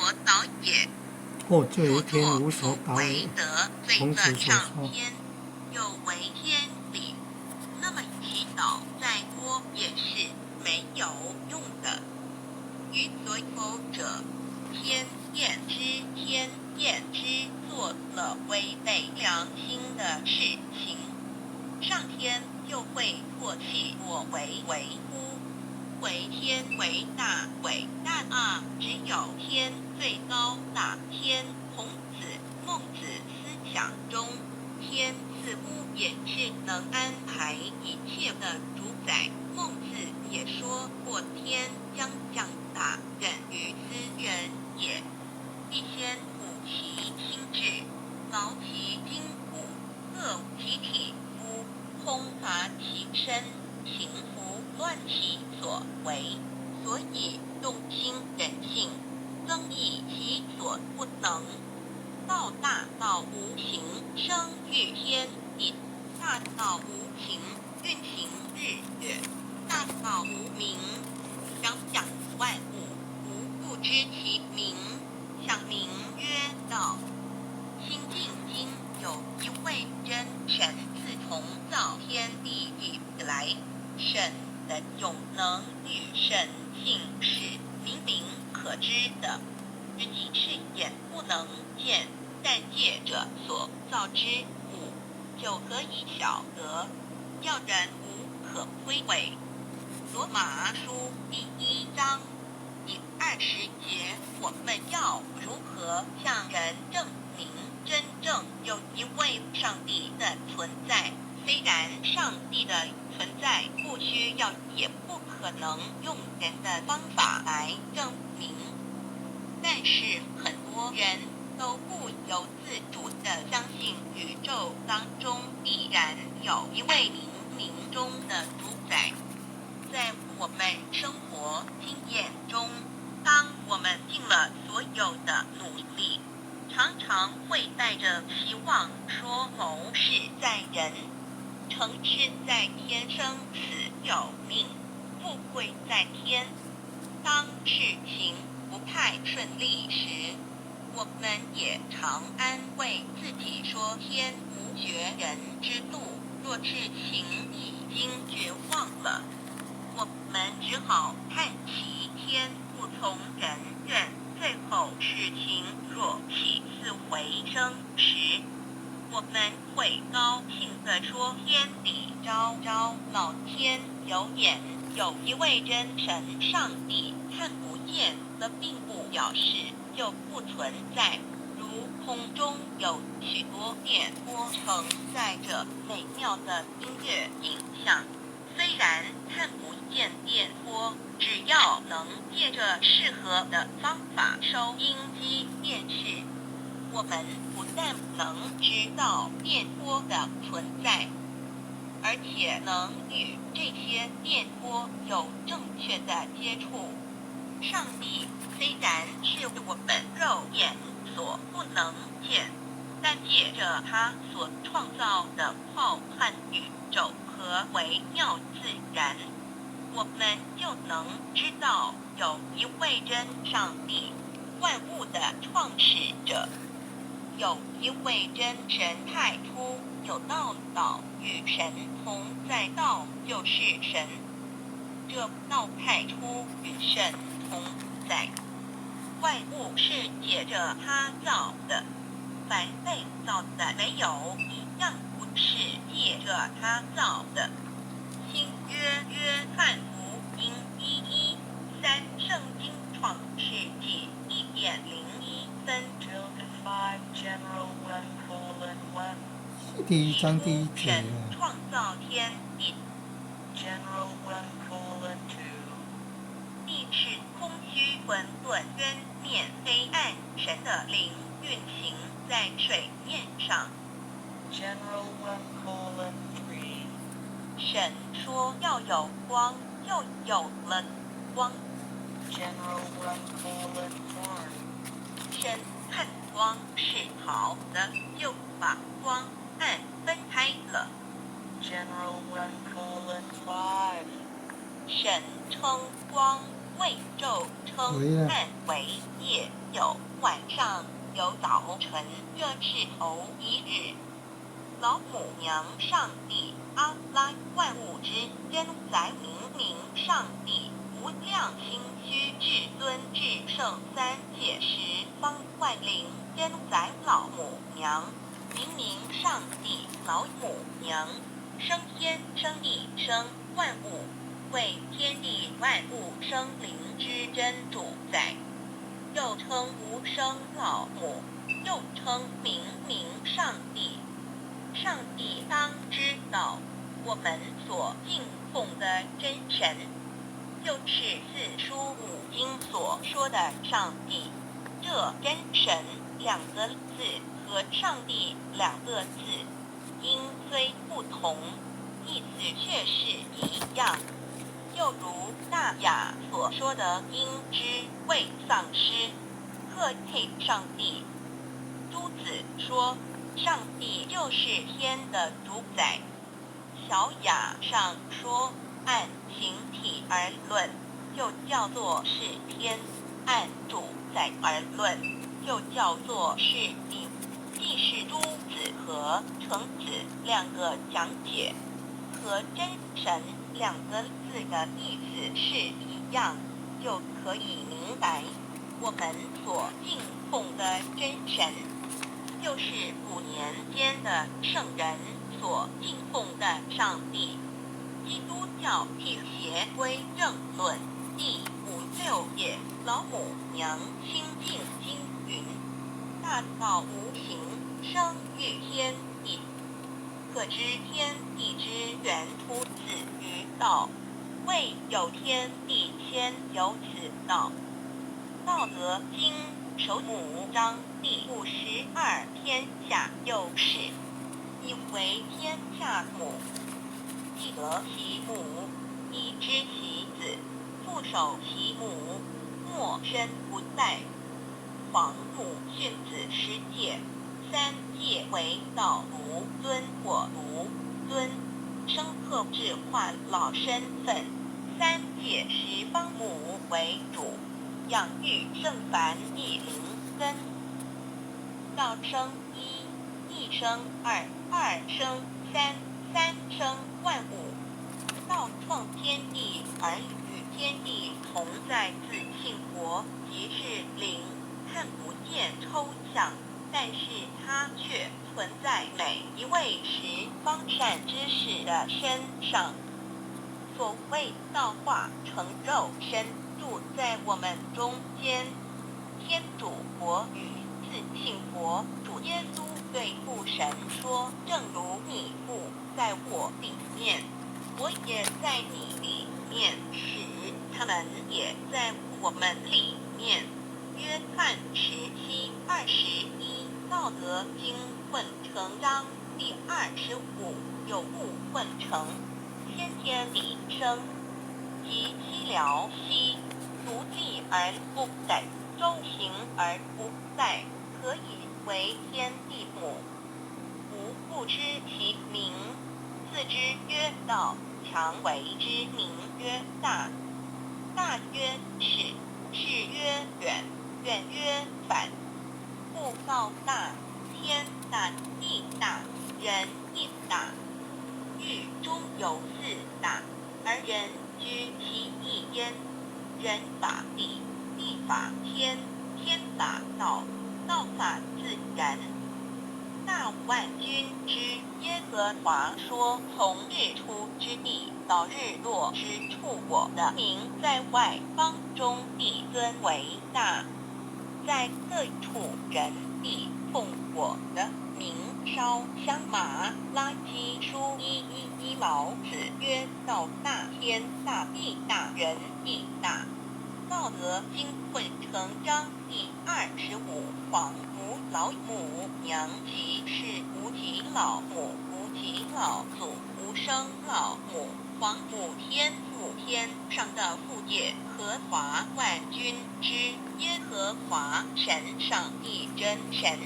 所导也。或就有一天所无所导为也。得罪孔子了上所说，天，有违天理，那么祈祷再多也是没有用的。于所有者，天厌之，做了违背良心的事情，上天就会唾弃我为乎？为天为大啊！只有天最高大天。孔子、孟子思想中，天似乎也是能安排一切的主宰。孟子也说过，天将降大任于斯人也，必先补其心志，劳其筋骨，饿其体肤，空乏其身，行拂乱其所为，所以动心人性，增益其所不能。道大道无形，生育天地；大道无情，运行日月；大道无名，彰养万物。吾不知其名，想名曰道。心静经有一位真神，自从造天地以来，神的永能与神性是明明可知的，人是眼不能见，但借着所造之物，就可以晓得，要人无可推诿。罗马书第1章第20节，我们要如何向人证明真正有一位上帝的存在？虽然上帝的存在不需要也不可能用人的方法来证明，但是很多人都不由自主地相信宇宙当中必然有一位冥冥中的主宰。在我们生活经验中，当我们尽了所有的努力，常常会带着希望说谋事在人，成事在天，生死有命，富贵在天。当事情不太顺利时，我们也常安慰自己说天无绝人之路，若事情已经绝望了，我们只好叹其天不从人愿。最后事情若起死回生时，我们会高兴地说天理昭昭，老天有眼，有一位真神上帝，看不见的并不表示就不存在。如空中有许多电波承载着美妙的音乐影像，虽然看不见电波，只要能借着适合的方法收音机电视，我们不但能知道电波的存在，而且能与这些电波有正确的接触。上帝虽然是我们肉眼所不能见，但借着他所创造的浩瀚宇宙和微妙自然，我们就能知道有一位真上帝，万物的创始者，有一位真神太初有道，道与神同在，道就是神，这道太初与神同在。万物是借着他造的，凡被造的没有一样不是借着他造的。新约翰福音1:13，圣经创世纪1:01分。第1章第1节神创造天地，地是空虚混沌渊面黑暗，神的灵运行在水面上。神说要有光，就有了光。神看光是好的，就把光暗分开了。神称光为昼称为啊暗为夜，有晚上，有早晨，这是头一日。老母娘上帝阿拉万物之真宰明明上帝无量心虚至尊至圣三界十方万灵真宰老母娘明明上帝老母娘生天生地生万物，为天地万物生灵之真主宰，又称无生老母，又称明明上帝。上帝当知道，我们所敬奉的真神，就是四书五经所说的上帝。这真神两个字和上帝两个字，音虽不同，意思却是一样。又如大雅所说的“因之谓丧失”，贺配上帝。朱子说，上帝就是天的主宰。小雅上说，按形体而论，就叫做是天；按主宰而论，就叫做是地。既是朱子和程子两个讲解，和真神两个字的意思是一样，就可以明白，我们所敬奉的真神，就是古年间的圣人所敬奉的上帝。基督教辟邪归正论第56页，老母娘清净经云：大道无形，生育天地。可知天地之源出自于道，未有天地先有此道。道德经首五章第52天下有事，以为天下母。既得其母，以知其子，父守其母，莫身不在。皇母训子十戒，三戒为道无尊或无尊，生克制化老身份。三戒十方母为主，养育圣凡一灵根。道生一，一生二，二生三，三生万物。道创天地而与天地同在自性活，即是灵，看不见抽象，但是它却存在每一位十方善知识的身上。所谓道化成肉身，住在我们中间。天主佛与自性佛主耶稣对父神说：正如你父在我里面，我也在你里面，使他们也在我们里面。约翰17:21，道德经混成章第25，有物混成，先天理生，即西辽西，足迹而不在，周行而不在，可以为天地母。吾不知其名，次之曰道，常为之名曰大。大曰始，始曰远，远曰反。故道大，天大，地大，人亦大。狱中有四大，而人居其一焉。人法地，地法天，天法道，道法自然。大万军之耶和华说：从日出之地到日落之处，我的名在外邦中必尊为大。在各处人必奉我的名烧香。马拉基书1:11，老子曰：道大，天大，地大，人亦大。道德经混成章第25，皇母老母娘即是无极老母，无极老祖，无生老母。皇母天父，天上的父也，和华万军之耶和华神，上帝真神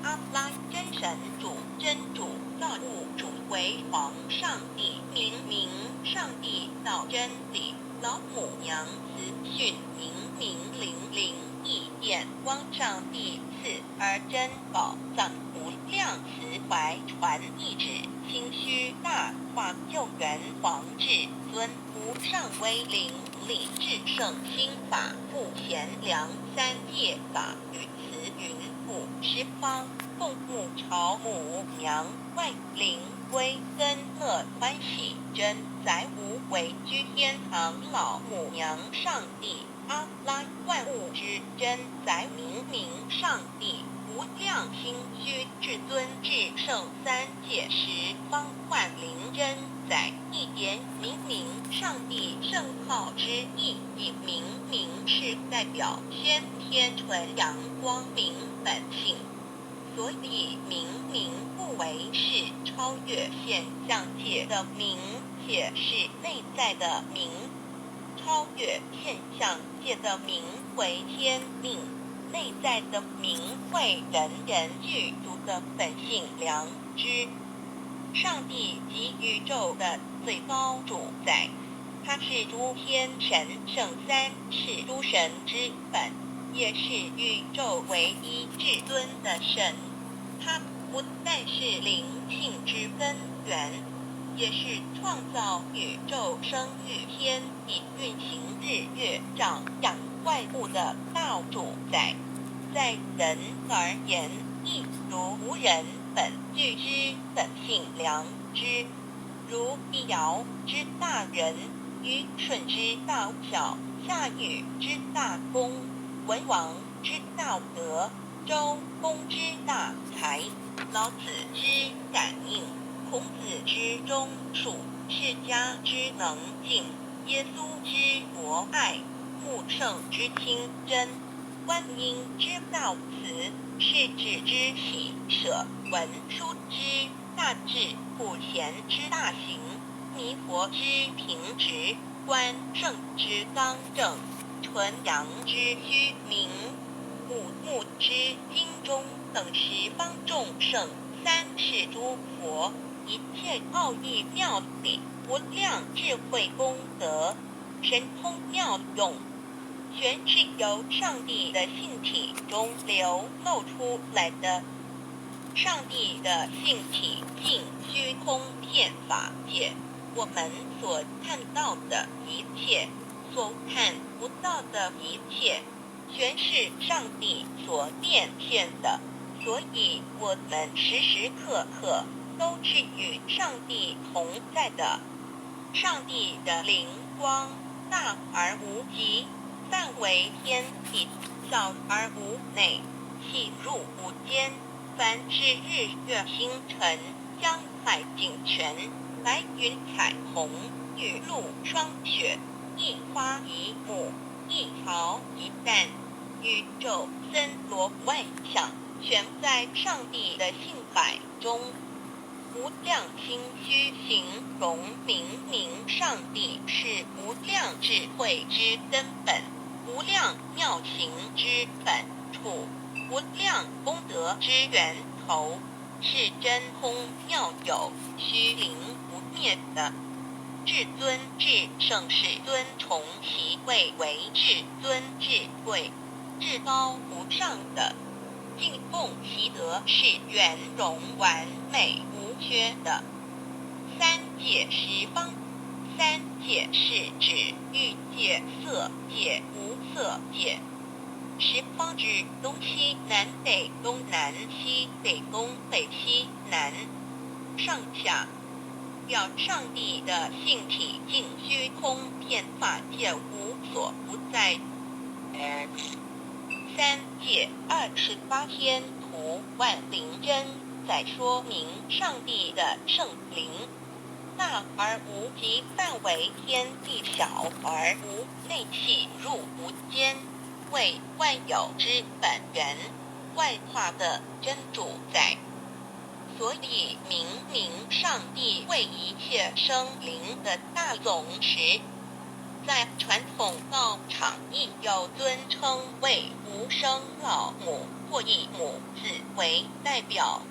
阿拉真神主，真主造物主为皇上帝，明明上帝造真理。老母娘慈训明明灵灵意验光上帝赐而珍宝藏无量慈怀传一指清虚大化救援皇至尊无上威灵力至圣心法不贤良三界法于慈云布十方共沐朝母娘外灵归根乐欢喜真载无为居天堂老母娘上帝阿拉万物之真载明明上帝无量心虚至尊至圣三界十方万灵真载一点明明上帝圣号之意以明明是代表先天纯阳光明本性，所以明明不为是超越现象界的明，且是内在的明。超越现象界的明为天命，内在的明为人人具足的本性良知。上帝即宇宙的最高主宰，他是诸天神圣三世诸神之本，也是宇宙唯一至尊的神。他不但是灵性之根源，也是创造宇宙生育天地运行日月长养万物的大主宰。在人而言，亦如无人本具之本性良知，如一尧之大仁，虞舜之大巧，夏禹之大功，文王之大德，周公之大才，老子之感应，孔子之忠恕，释迦之能静，耶稣之博爱，穆圣之清真，观音之道慈，世子之喜舍，文殊之大智，普贤之大行，弥陀之平直，观圣之刚正，纯阳之虚明，五目之精中等十方众圣，三世诸佛，一切奥义妙理，无量智慧功德，神通妙用，全是由上帝的性体中流露出来的。上帝的性体尽虚空遍法界，我们所看到的一切，所看不到的一切，全是上帝所变现的，所以我们时时刻刻都是与上帝同在的。上帝的灵光大而无极，范围天地，小而无内，细入无间。凡是日月星辰，江海景泉，白云彩虹，雨露霜雪，一花一木，一草一蛋，宇宙森罗万象，全在上帝的性海中。无量心虚形容明明上帝是无量智慧之根本，无量妙行之本处，无量功德之源头，是真空妙有，虚灵不灭的。至尊至圣世尊崇其位为至尊至贵，至高无上的，敬奉其德是圆融完美无缺的。三界十方，三界是指欲界、色界、无色界。十方指东西南北东南西北东北西南上下，表上帝的性体尽虚空遍法界无所不在。三界28天图万灵真，在说明上帝的圣灵大而无极，范围天地小而无内，细入无间，为万有之本源，万化的真主宰。所以明明上帝为一切生灵的大总持，在传统道场亦有尊称为无生老母或以母字为代表，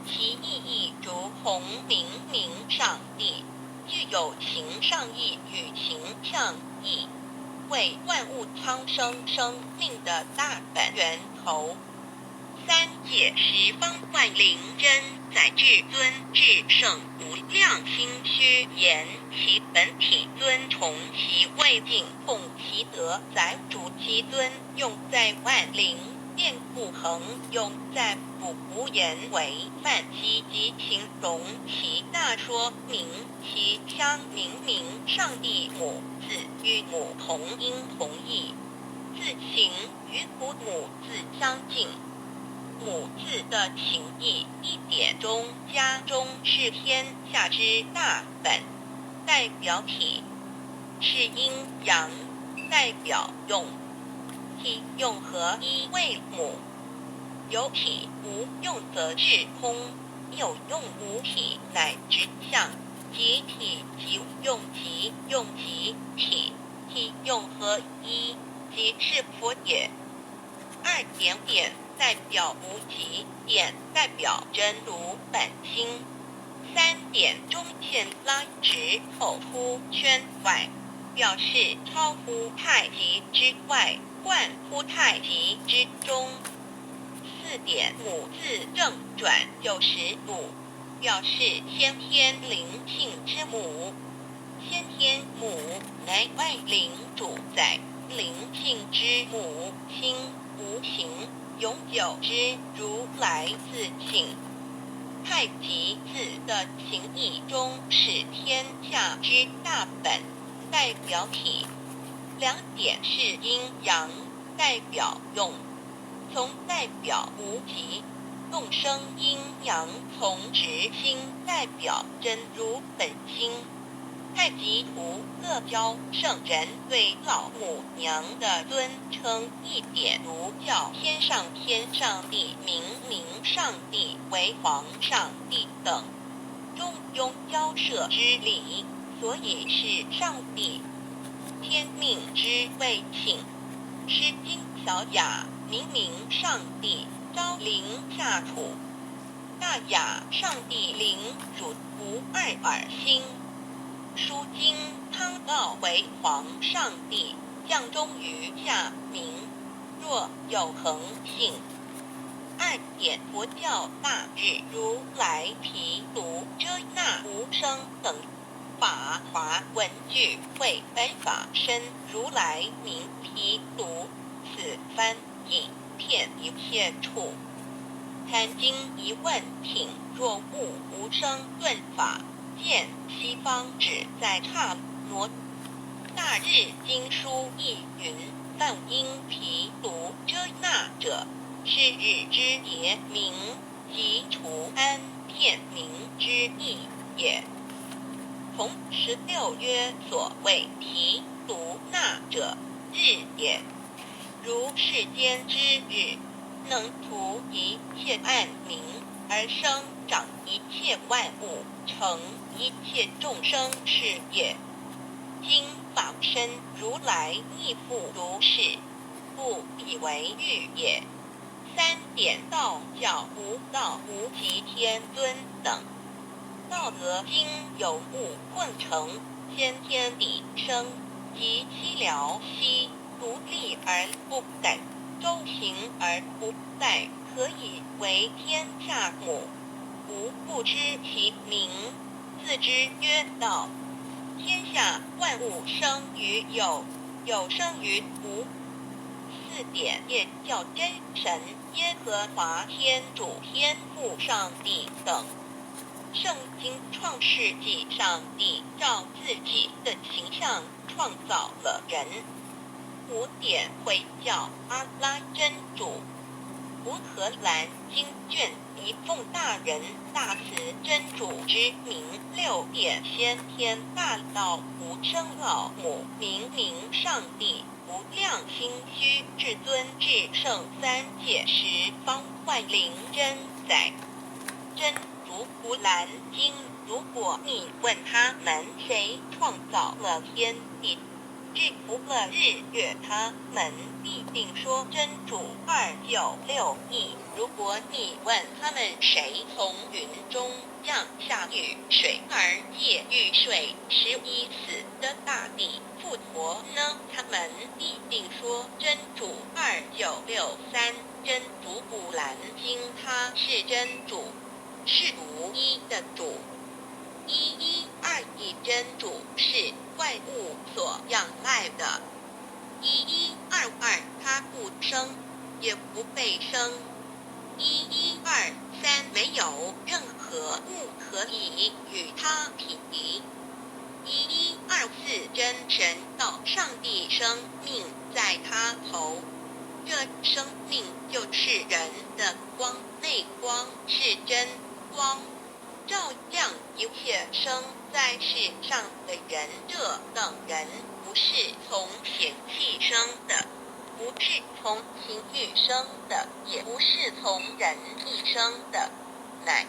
其意义如同明明上帝具有形上义与形象义，为万物苍生生命的大本源头。三界十方万灵真载至尊至圣无量心虚言，其本体尊崇其位境，奉其德载主其尊，用在万灵念不恒，用在不无言为范其及形容其大说明其相明明上帝母字与母同音同义，字形与父母字相近。母字的情义一点中加中是天下之大本，代表体是阴阳，代表用。体用合一为母，有体无用则是空，有用无体乃至相，即体即用即用即体，体用合一即是佛也。二点点代表无极，点代表真如本心。三点中线拉直后铺圈外，表示超乎太极之外，贯乎太极之中。四点母字正转90度，表示先天灵性之母。先天母乃外灵主宰，灵性之母心无形，永久之如来自性。太极字的情义中是天下之大本，代表体。两点是阴阳，代表用。从代表无极，动生阴阳从直心代表真如本心。太极图各教圣人对老母娘的尊称，一点如叫天上天上帝、明明上帝为皇上帝等，中庸交涉之理，所以是上帝。天命之谓请，诗经小雅，明明上帝昭临下土，大雅上帝灵主不二耳心。书经汤道为皇上帝，降中于下民，若有恒性。二点佛教大日如来毗卢遮那无生等法华文具会本法身如来名毗卢，此翻译遍一切处。坛经一问挺，若悟无生论法，见西方只在刹那。大日经书亦云：梵音毗卢遮那者，是日之别名，即除安片名之意也。同16曰：所谓毗卢那者，日也。如世间之日，能涂一切暗明，而生长一切万物，成一切众生是也。今法身如来亦复如是，不以为喻也。三点道教无道无极天尊等，道德经有物混成，先天地生，即七辽息，独立而不逮，周行而不殆，可以为天下母。吾不知其名，自之曰道。天下万物生于有，有生于无。四点也叫真神、耶和华天主、天父上帝等。圣经创世纪，上帝照自己的形象创造了人。五点会叫阿拉真主。乌克兰经卷一奉大人大慈真主之名。六点先天大道无生老母明明上帝无量心虚至尊至圣三界十方万灵真载。真如古兰经，如果你问他们谁创造了天地，制服了日月，他们必定说真主296亿。如果你问他们谁从云中降下雨水而借雨水，使已死的大地复富陀呢？他们必定说真主2963，真主古兰经他是真主，是独一的主。112真主是万物所仰赖的。1122他不生，也不被生。1123没有任何物可以与他匹敌。1124真神道上帝生命在他头，这生命就是人的光，内光是真光，照亮一切生在世上的人。这等人不是从血气生的，不是从情欲生的，也不是从人意生的，乃